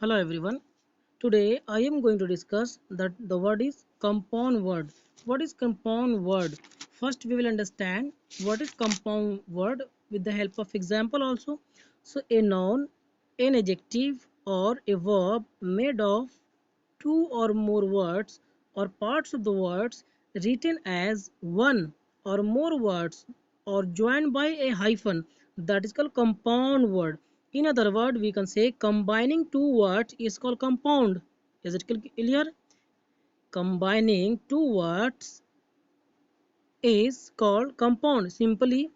Hello everyone. Today I am going to discuss that the word is compound word. What is compound word? First we will understand what is compound word with the help of example also. So a noun, an adjective or a verb made of two or more words or parts of the words written as one or more words or joined by a hyphen, that is called compound word. In other word, we can say combining two words is called compound. Is it clear? Combining two words is called compound. Simply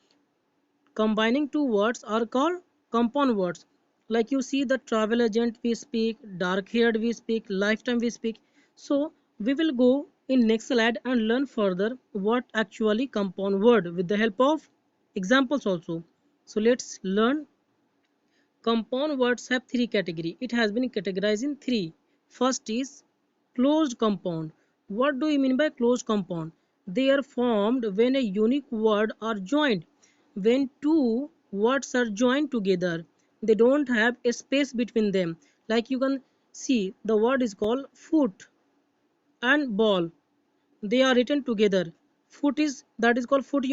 combining two words are called compound words. Like you see the travel agent we speak, dark haired we speak, lifetime we speak. So we will go in next slide and learn further what actually compound word with the help of examples also. So let's learn. Compound words have three categories. It has been categorized in three. First is closed compound. What do you mean by closed compound? They are formed when a unique word are joined. When two words are joined together, they don't have a space between them. Like you can see, the word is called foot and ball. They are written together. Foot is that is called foot,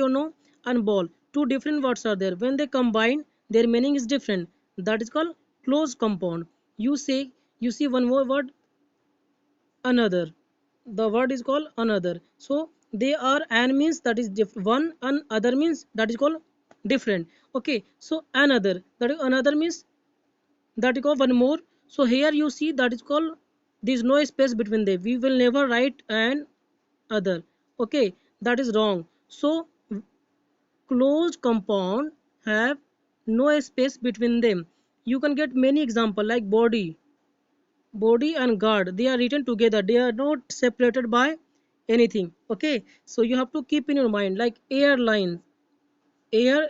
and ball. Two different words are there. When they combine, their meaning is different. That is called closed compound. You see one more word, another. The word is called another. So they are and means that is one, and other means that is called different. Okay, so another, that is another means that is called one more. So here you see that is called, there is no space between them. We will never write an other. Okay, that is wrong. So closed compound have no space between them. You can get many example like body and guard. They are written together. They are not separated by anything. Okay, so you have to keep in your mind like airline, air,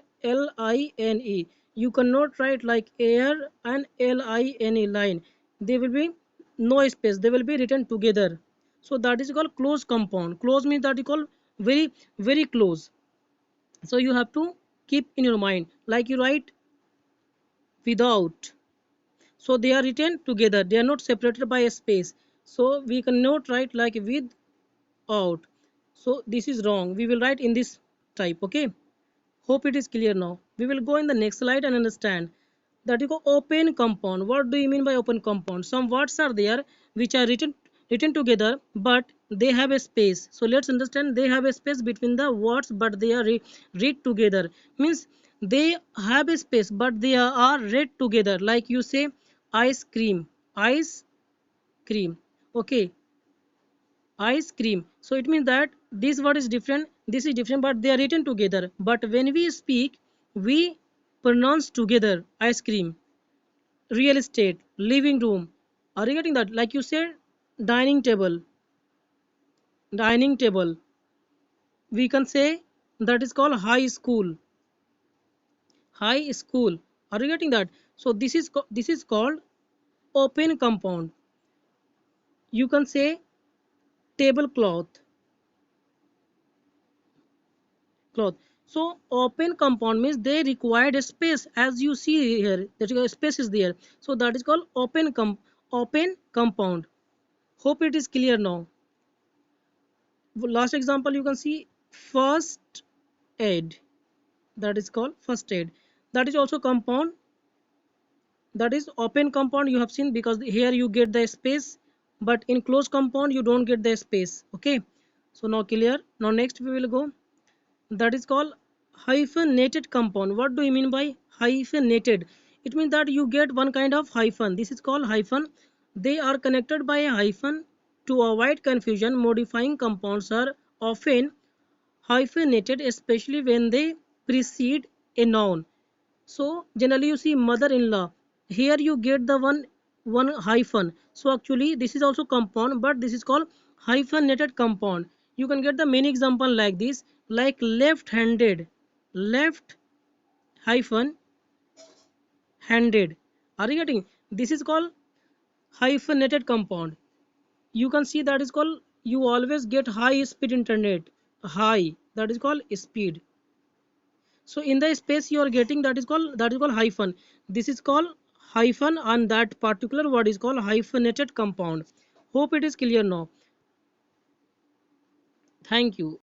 line. You cannot write like air and line line. They will be no space. They will be written together. So that is called close compound. Close means that is called very close. So you have to keep in your mind like you write without. So they are written together. They are not separated by a space. So we cannot write like without. So this is wrong. We will write in this type. Okay. Hope it is clear now. We will go in the next slide and understand that you go open compound. What do you mean by open compound? Some words are there which are written together, but they have a space. So let's understand, they have a space between the words, but they are read together. Means they have a space, but they are read together. Like you say ice cream, ice cream. Okay, ice cream. So it means that this word is different, this is different, but they are written together. But when we speak, we pronounce together ice cream, real estate, living room. Are you getting that? Like you said, dining table, dining table. We can say that is called high school, high school. Are you getting that? So this is called open compound. You can say tablecloth, cloth. So open compound means they required a space, as you see here. That space is there. So that is called open compound. Hope it is clear now. Last example you can see first aid. That is called first aid. That is also compound. That is open compound you have seen, because here you get the space, but in closed compound you don't get the space. Okay. So now clear. Now next we will go. That is called hyphenated compound. What do you mean by hyphenated? It means that you get one kind of hyphen. This is called hyphen. They are connected by a hyphen. To avoid confusion, modifying compounds are often hyphenated, especially when they precede a noun. So generally you see mother-in-law, here you get the one hyphen. So actually this is also compound, but this is called hyphenated compound. You can get the many example like this, like left-handed, left hyphen handed. Are you getting? This is called hyphenated compound. You can see that is called, you always get high speed internet, high, that is called speed. So in the space you are getting, that is called hyphen. This is called hyphen, and that particular word is called hyphenated compound. Hope it is clear now. Thank you.